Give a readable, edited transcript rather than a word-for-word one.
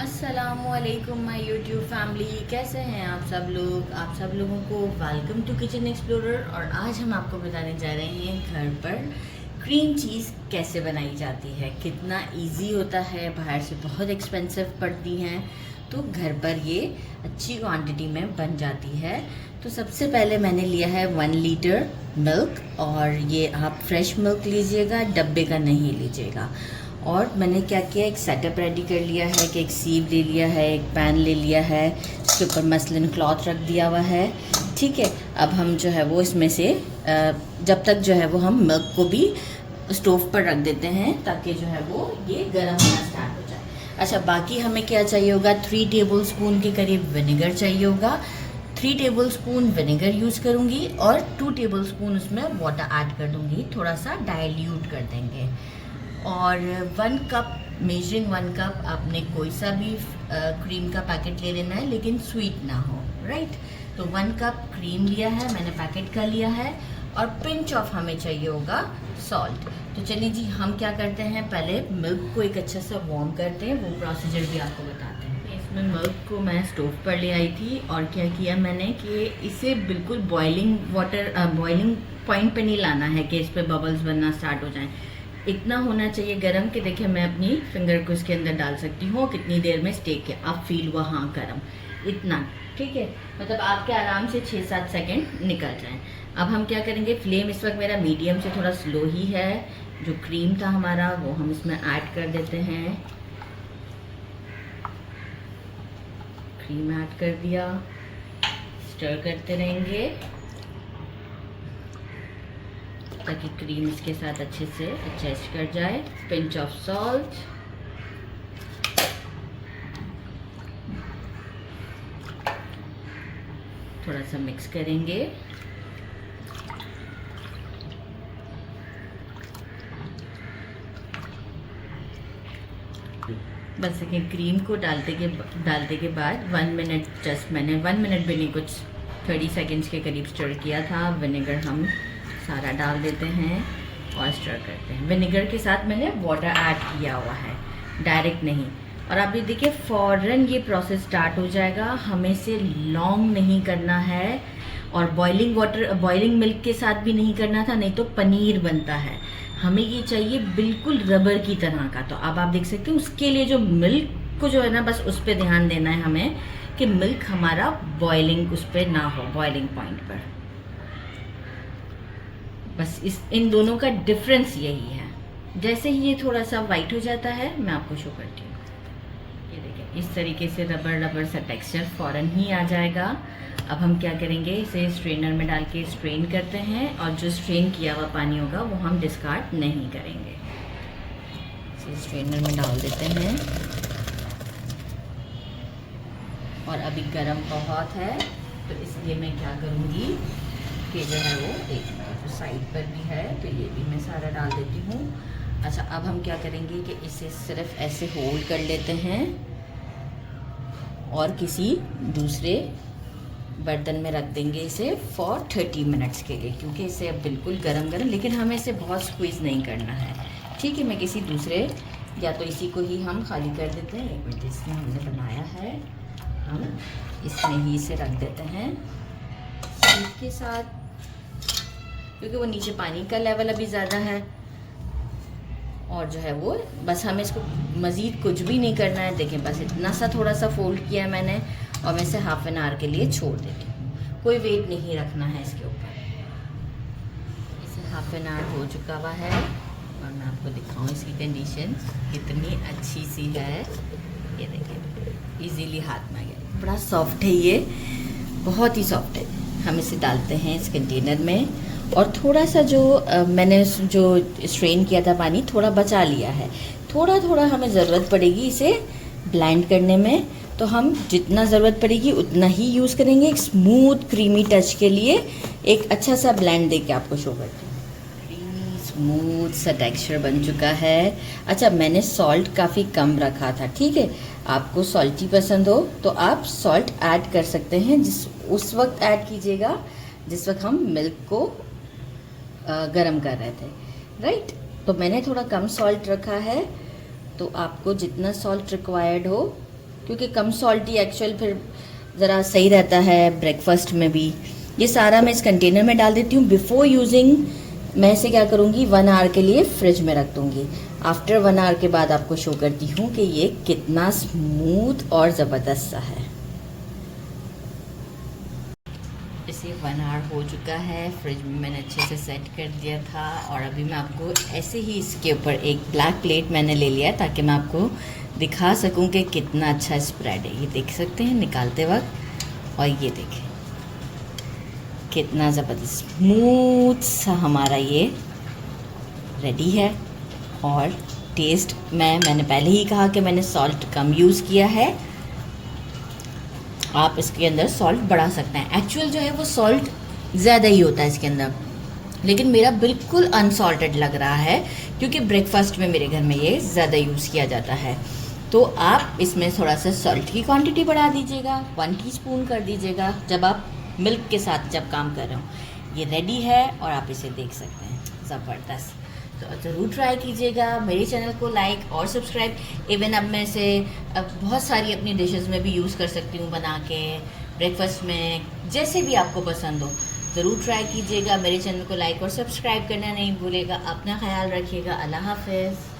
अस्सलामुअलैकुम my YouTube family, कैसे हैं आप सब लोग। आप सब लोगों को वेलकम टू किचन एक्सप्लोरर। और आज हम आपको बताने जा रहे हैं घर पर क्रीम चीज़ कैसे बनाई जाती है। कितना इजी होता है, बाहर से बहुत एक्सपेंसिव पड़ती हैं, तो घर पर ये अच्छी क्वांटिटी में बन जाती है। तो सबसे पहले मैंने लिया है 1 लीटर मिल्क, और ये आप फ्रेश मिल्क लीजिएगा, डब्बे का नहीं लीजिएगा। और मैंने क्या किया, एक सेटअप रेडी कर लिया है कि एक सीव ले लिया है, एक पैन ले लिया है, इसके ऊपर मसलिन क्लॉथ रख दिया हुआ है। ठीक है, अब हम जो है वो इसमें से जब तक जो है वो हम मिल्क को भी स्टोव पर रख देते हैं ताकि जो है वो ये गर्म होना स्टार्ट हो जाए। अच्छा, बाकी हमें क्या चाहिए होगा, 3 टेबल स्पून के करीब विनेगर चाहिए होगा। 3 टेबल स्पून विनेगर यूज़ करूँगी और 2 टेबल स्पून उसमें वाटर ऐड कर दूँगी, थोड़ा सा डाइल्यूट कर देंगे। और 1 कप, मेजरिंग 1 कप आपने कोई सा भी क्रीम का पैकेट ले लेना है, लेकिन स्वीट ना हो, राइट। तो 1 कप क्रीम लिया है मैंने, पैकेट का लिया है। और पिंच ऑफ हमें चाहिए होगा सॉल्ट। तो चलिए जी, हम क्या करते हैं, पहले मिल्क को एक अच्छा सा वार्म करते हैं, वो प्रोसीजर भी आपको बताते हैं। इसमें मिल्क को मैं स्टोव पर ले आई थी, और क्या किया मैंने कि इसे बिल्कुल बॉइलिंग वाटर, बॉइलिंग पॉइंट पे नहीं लाना है कि इस पर बबल्स बनना स्टार्ट हो जाएं। इतना होना चाहिए गर्म कि देखिए मैं अपनी फिंगर को इसके अंदर डाल सकती हूँ, कितनी देर में स्टेक है, आप फील हुआ हाँ गर्म, इतना। ठीक है, मतलब आपके आराम से 6-7 सेकंड निकल जाएं। अब हम क्या करेंगे, फ्लेम इस वक्त मेरा मीडियम से थोड़ा स्लो ही है। जो क्रीम था हमारा वो हम इसमें ऐड कर देते हैं। क्रीम ऐड कर दिया, स्टर करते रहेंगे ताकि क्रीम इसके साथ अच्छे से एडजस्ट कर जाए। पिंच ऑफ सॉल्ट, थोड़ा सा मिक्स करेंगे। बस सेकेंड क्रीम को डालते के बाद 1 मिनट, जस्ट मैंने 1 मिनट भी नहीं, कुछ 30 सेकेंड्स के करीब स्टर किया था। विनेगर हम सारा डाल देते हैं और स्टर करते हैं। विनेगर के साथ मैंने वाटर ऐड किया हुआ है, डायरेक्ट नहीं। और आप ये देखिए फ़ौरन ये प्रोसेस स्टार्ट हो जाएगा, हमें इसे लॉन्ग नहीं करना है। और बॉइलिंग वाटर, बॉइलिंग मिल्क के साथ भी नहीं करना था, नहीं तो पनीर बनता है। हमें ये चाहिए बिल्कुल रबर की तरह का। तो अब आप देख सकते हैं, उसके लिए जो मिल्क को जो है ना, बस उस पर ध्यान देना है हमें कि मिल्क हमारा बॉइलिंग उस पर ना हो, बॉइलिंग पॉइंट पर। बस इन दोनों का डिफरेंस यही है। जैसे ही ये थोड़ा सा वाइट हो जाता है, मैं आपको शो करती हूँ। ये देखिए इस तरीके से रबर रबर सा टेक्सचर फ़ौरन ही आ जाएगा। अब हम क्या करेंगे, इसे स्ट्रेनर में डाल के स्ट्रेन करते हैं, और जो स्ट्रेन किया हुआ पानी होगा वो हम डिस्कार्ड नहीं करेंगे। इसे स्ट्रेनर में डाल देते हैं। और अभी गर्म बहुत है, तो इसलिए मैं क्या करूँगी कि जो है वो एक जो साइड पर भी है, तो ये भी मैं सारा डाल देती हूँ। अच्छा, अब हम क्या करेंगे कि इसे सिर्फ ऐसे होल्ड कर लेते हैं और किसी दूसरे बर्तन में रख देंगे इसे फॉर 30 मिनट्स के लिए, क्योंकि इसे अब बिल्कुल गरम गरम, लेकिन हमें इसे बहुत स्क्वीज़ नहीं करना है। ठीक है, मैं किसी दूसरे, या तो इसी को ही हम खाली कर देते हैं। एक मिनट, इसमें हमने बनाया है, हम इसमें ही इसे रख देते हैं इसके साथ, क्योंकि वो नीचे पानी का लेवल अभी ज़्यादा है। और जो है वो बस हमें इसको मज़ीद कुछ भी नहीं करना है। देखें, बस इतना सा थोड़ा सा फोल्ड किया है मैंने, और मैं इसे हाफ एन आवर के लिए छोड़ देती हूँ। कोई वेट नहीं रखना है इसके ऊपर। इसे हाफ एन आवर हो चुका हुआ है, और मैं आपको दिखाऊँ इसकी कंडीशन कितनी अच्छी सी है। ये देखिए, इजीली हाथ में आ गया, बड़ा सॉफ्ट है ये, बहुत ही सॉफ्ट है। हम इसे डालते हैं इस कंटेनर में, और थोड़ा सा जो मैंने जो स्ट्रेन किया था पानी, थोड़ा बचा लिया है। थोड़ा थोड़ा हमें ज़रूरत पड़ेगी इसे ब्लेंड करने में, तो हम जितना ज़रूरत पड़ेगी उतना ही यूज़ करेंगे। एक स्मूथ क्रीमी टच के लिए एक अच्छा सा ब्लेंड दे के आपको शो करती हूँ। क्रीमी स्मूथ सा टेक्सचर बन चुका है। अच्छा, मैंने सॉल्ट काफ़ी कम रखा था। ठीक है, आपको सॉल्टी पसंद हो तो आप सॉल्ट ऐड कर सकते हैं, उस वक्त ऐड कीजिएगा जिस वक्त हम मिल्क को गरम कर रहे थे, राइट। तो मैंने थोड़ा कम सॉल्ट रखा है, तो आपको जितना सॉल्ट रिक्वायर्ड हो क्योंकि कम सॉल्टी एक्चुअल फिर ज़रा सही रहता है ब्रेकफास्ट में भी। ये सारा मैं इस कंटेनर में डाल देती हूँ। बिफ़ोर यूजिंग मैं इसे क्या करूँगी 1 आवर के लिए फ्रिज में रख दूँगी। आफ्टर 1 आवर के बाद आपको शो करती हूँ कि ये कितना स्मूथ और ज़बरदस्त सा है। इसे 1 आवर हो चुका है, फ्रिज में मैंने अच्छे से सेट कर दिया था। और अभी मैं आपको ऐसे ही इसके ऊपर एक ब्लैक प्लेट मैंने ले लिया है ताकि मैं आपको दिखा सकूं कि कितना अच्छा स्प्रेड है। ये देख सकते हैं निकालते वक्त, और ये देखें कितना ज़बरदस्त स्मूथ सा हमारा ये रेडी है। और टेस्ट मैंने पहले ही कहा कि मैंने सॉल्ट कम यूज़ किया है। आप इसके अंदर सॉल्ट बढ़ा सकते हैं। एक्चुअल जो है वो सॉल्ट ज़्यादा ही होता है इसके अंदर, लेकिन मेरा बिल्कुल अनसॉल्टेड लग रहा है क्योंकि ब्रेकफास्ट में मेरे घर में ये ज़्यादा यूज़ किया जाता है। तो आप इसमें थोड़ा सा सॉल्ट की क्वांटिटी बढ़ा दीजिएगा, 1 टीस्पून कर दीजिएगा जब आप मिल्क के साथ जब काम कर रहे हो। ये रेडी है और आप इसे देख सकते हैं, ज़बरदस्त। तो ज़रूर ट्राई कीजिएगा। मेरे चैनल को लाइक और सब्सक्राइब। इवन अब मैं इसे बहुत सारी अपनी डिशेस में भी यूज़ कर सकती हूँ बना के, ब्रेकफास्ट में, जैसे भी आपको पसंद हो। ज़रूर ट्राई कीजिएगा। मेरे चैनल को लाइक और सब्सक्राइब करना नहीं भूलिएगा। अपना ख्याल रखिएगा। अल्लाह हाफ़िज़।